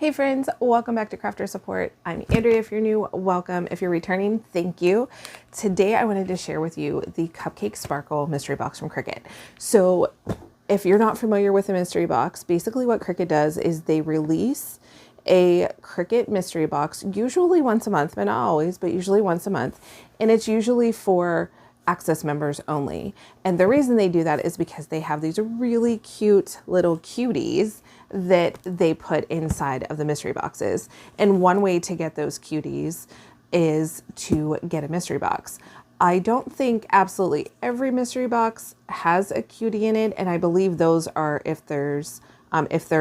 Hey friends, welcome back to Crafter Support. I'm Andrea. If you're new, welcome. If you're returning, thank you. Today I wanted to share with you the Cupcake Sparkle Mystery Box from Cricut. So if you're not familiar with a mystery box, basically what Cricut does is they release a Cricut mystery box, usually once a month, but not always, but usually once a month. And it's usually for Access members only. And the reason they do that is because they have these really cute little cuties that they put inside of the mystery boxes. And one way to get those cuties is to get a mystery box. I don't think absolutely every mystery box has a cutie in it, and I believe those are if they're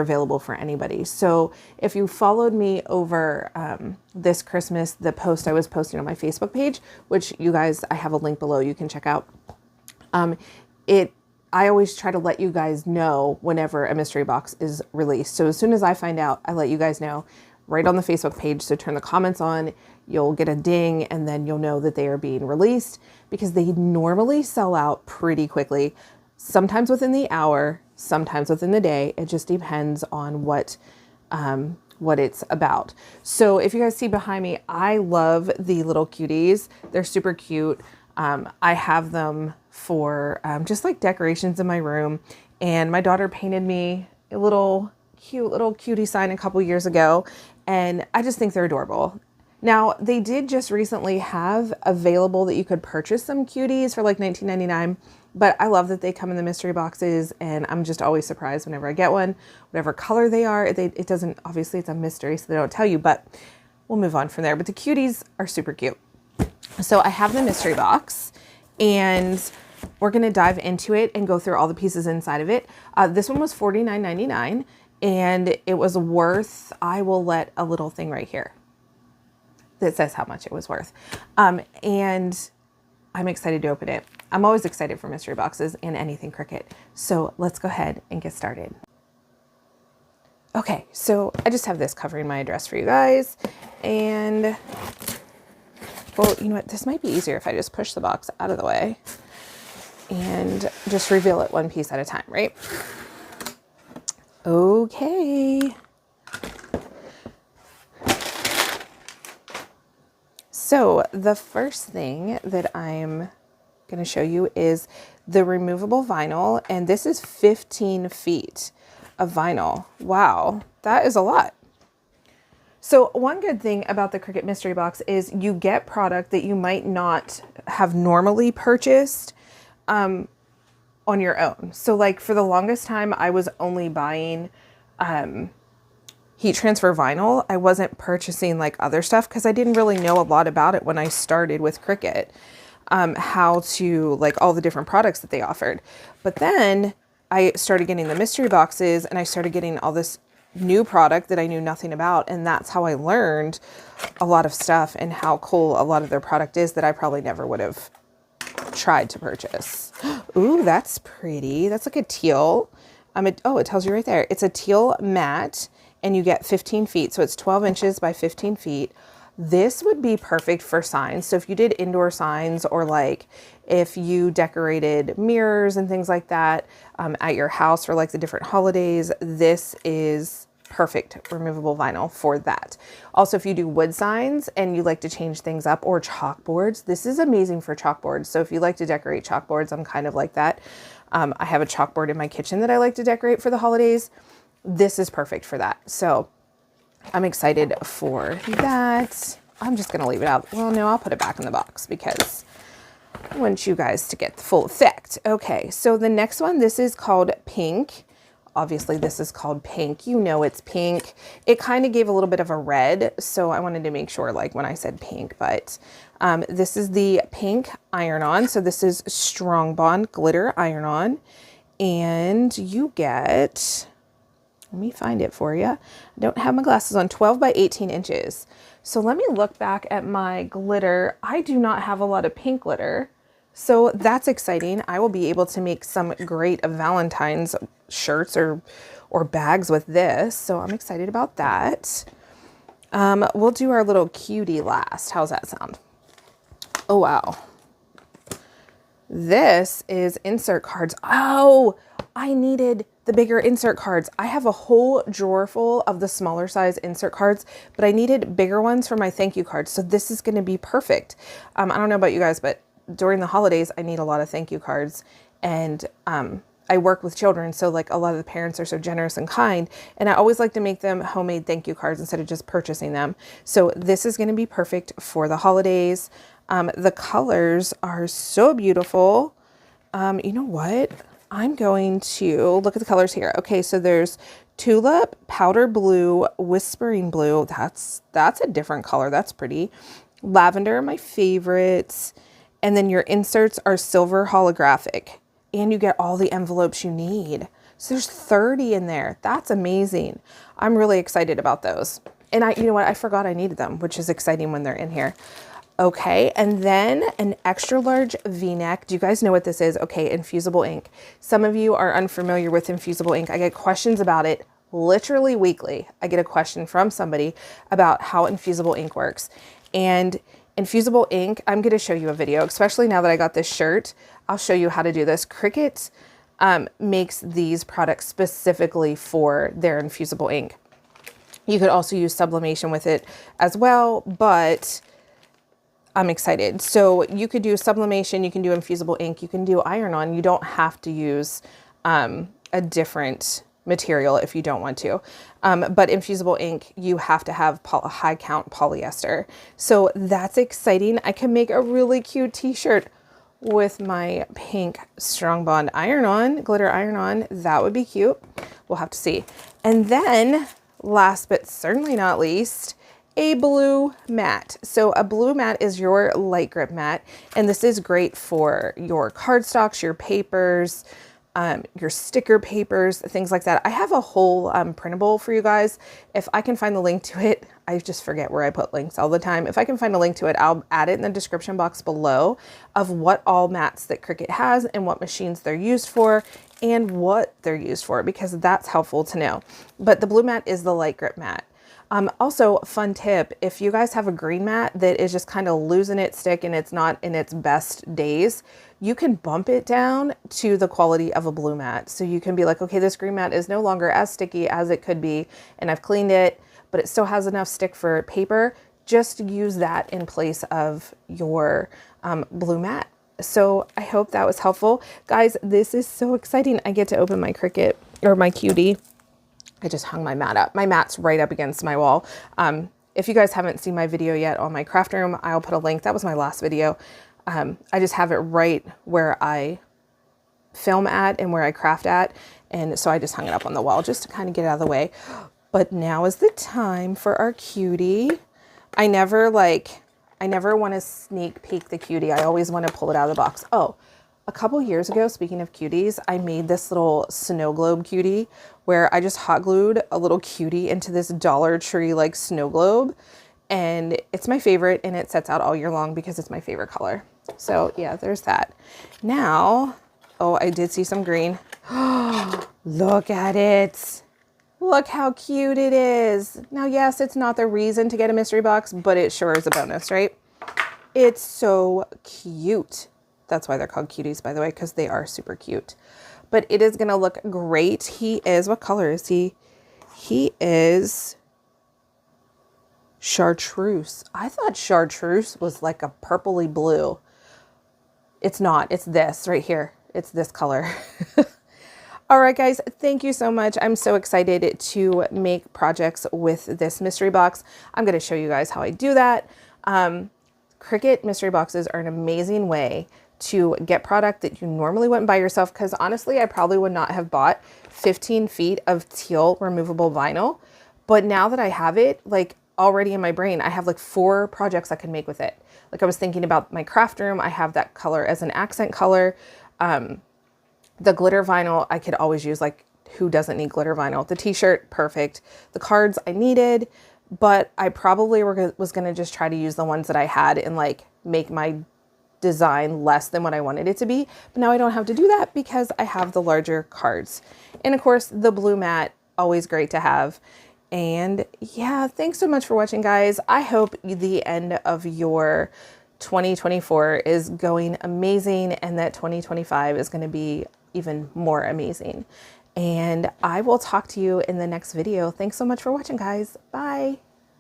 available for anybody. So if you followed me over this Christmas, the post I was posting on my Facebook page, which you guys, I have a link below, you can check out. I always try to let you guys know whenever a mystery box is released. So as soon as I find out, I let you guys know right on the Facebook page. So turn the comments on, you'll get a ding, and then you'll know that they are being released, because they normally sell out pretty quickly, sometimes within the hour, sometimes within the day. It just depends on what it's about. So if you guys see behind me, I love the little cuties. They're super cute. I have them for just like decorations in my room. And my daughter painted me a cute little cutie sign a couple years ago, and I just think they're adorable. Now, they did just recently have available that you could purchase some cuties for like $19.99, but I love that they come in the mystery boxes, and I'm just always surprised whenever I get one, whatever color they are. It doesn't, obviously it's a mystery, so they don't tell you, but we'll move on from there. But the cuties are super cute. So I have the mystery box, and we're going to dive into it and go through all the pieces inside of it. This one was $49.99, and it was worth, I will let a little thing right here that says how much it was worth. And I'm excited to open it. I'm always excited for mystery boxes and anything Cricut. So let's go ahead and get started. Okay, so I just have this covering my address for you guys. And, well, you know what? This might be easier if I just push the box out of the way and just reveal it one piece at a time, right? Okay. So the first thing that I'm going to show you is the removable vinyl, and this is 15 feet of vinyl. Wow, that is a lot. So one good thing about the Cricut Mystery Box is you get product that you might not have normally purchased on your own. So like for the longest time, I was only buying heat transfer vinyl. I wasn't purchasing like other stuff because I didn't really know a lot about it when I started with Cricut, how to like all the different products that they offered. But then I started getting the mystery boxes, and I started getting all this new product that I knew nothing about. And that's how I learned a lot of stuff and how cool a lot of their product is that I probably never would have tried to purchase. Ooh, that's pretty. That's like a teal. It tells you right there. It's a teal matte, and you get 15 feet. So it's 12 inches by 15 feet. This would be perfect for signs. So if you did indoor signs, or like if you decorated mirrors and things like that at your house for like the different holidays, this is perfect removable vinyl for that. Also, if you do wood signs and you like to change things up, or chalkboards, this is amazing for chalkboards. So if you like to decorate chalkboards, I'm kind of like that. I have a chalkboard in my kitchen that I like to decorate for the holidays. This is perfect for that. So I'm excited for that. I'm just going to leave it out. Well, no, I'll put it back in the box because I want you guys to get the full effect. Okay, so the next one, this is called Pink. Obviously, this is called Pink. You know it's pink. It kind of gave a little bit of a red, so I wanted to make sure, like when I said pink, but this is the pink iron-on. So this is Strong Bond glitter iron-on, and you get, let me find it for you. I don't have my glasses on. 12 by 18 inches. So let me look back at my glitter. I do not have a lot of pink glitter, so that's exciting. I will be able to make some great Valentine's shirts or bags with this. So I'm excited about that. We'll do our little cutie last. How's that sound? Oh, wow. This is insert cards. Oh, I needed the bigger insert cards. I have a whole drawer full of the smaller size insert cards, but I needed bigger ones for my thank you cards. So this is going to be perfect. I don't know about you guys, but during the holidays, I need a lot of thank you cards, and I work with children. So like a lot of the parents are so generous and kind, and I always like to make them homemade thank you cards instead of just purchasing them. So this is going to be perfect for the holidays. The colors are so beautiful. You know what? I'm going to look at the colors here. Okay, so there's tulip, powder blue, whispering blue. That's a different color. That's pretty. Lavender, my favorites. And then your inserts are silver holographic, and you get all the envelopes you need. So there's 30 in there. That's amazing. I'm really excited about those. And you know what? I forgot I needed them, which is exciting when they're in here. Okay, and then an extra large V-neck. Do you guys know what this is? Okay, infusible ink. Some of you are unfamiliar with infusible ink. I get questions about it literally weekly. I get a question from somebody about how infusible ink works. And infusible ink, I'm going to show you a video, especially now that I got this shirt. I'll show you how to do this. Cricut makes these products specifically for their infusible ink. You could also use sublimation with it as well, but I'm excited. So you could do sublimation, you can do infusible ink, you can do iron-on. You don't have to use a different material if you don't want to. But infusible ink, you have to have high count polyester. So that's exciting. I can make a really cute t-shirt with my pink Strong Bond iron-on, glitter iron-on. That would be cute. We'll have to see. And then last but certainly not least, a blue mat. So a blue mat is your light grip mat, and this is great for your cardstocks, your papers, your sticker papers, things like that. I have a whole printable for you guys. If I can find the link to it, I just forget where I put links all the time. If I can find a link to it, I'll add it in the description box below of what all mats that Cricut has and what machines they're used for and what they're used for, because that's helpful to know. But the blue mat is the light grip mat. Also, fun tip, if you guys have a green mat that is just kind of losing its stick and it's not in its best days, you can bump it down to the quality of a blue mat. So you can be like, okay, this green mat is no longer as sticky as it could be, and I've cleaned it, but it still has enough stick for paper. Just use that in place of your blue mat. So I hope that was helpful. Guys, this is so exciting. I get to open my Cricut, or my Cutie. I just hung my mat up. My mat's right up against my wall. If you guys haven't seen my video yet on my craft room, I'll put a link. That was my last video. I just have it right where I film at and where I craft at. And so I just hung it up on the wall just to kind of get out of the way. But now is the time for our Cutie. I never want to sneak peek the Cutie. I always want to pull it out of the box. Oh, a couple years ago, speaking of cuties, I made this little snow globe cutie where I just hot glued a little cutie into this Dollar Tree like snow globe. And it's my favorite, and it sets out all year long because it's my favorite color. So yeah, there's that. Now, oh, I did see some green. Look at it. Look how cute it is. Now, yes, it's not the reason to get a mystery box, but it sure is a bonus, right? It's so cute. That's why they're called cuties, by the way, because they are super cute. But it is going to look great. He is, what color is he? He is chartreuse. I thought chartreuse was like a purpley blue. It's not. It's this right here. It's this color. All right, guys, thank you so much. I'm so excited to make projects with this mystery box. I'm going to show you guys how I do that. Cricut mystery boxes are an amazing way to get product that you normally wouldn't buy yourself, because honestly, I probably would not have bought 15 feet of teal removable vinyl. But now that I have it, like already in my brain, I have like 4 projects I can make with it. Like I was thinking about my craft room. I have that color as an accent color. The glitter vinyl, I could always use, like who doesn't need glitter vinyl? The t-shirt, perfect. The cards I needed, but I probably was going to just try to use the ones that I had and like make my design less than what I wanted it to be. But now I don't have to do that because I have the larger cards. And of course, the blue mat, always great to have. And yeah, thanks so much for watching, guys. I hope the end of your 2024 is going amazing and that 2025 is going to be even more amazing. And I will talk to you in the next video. Thanks so much for watching, guys. Bye.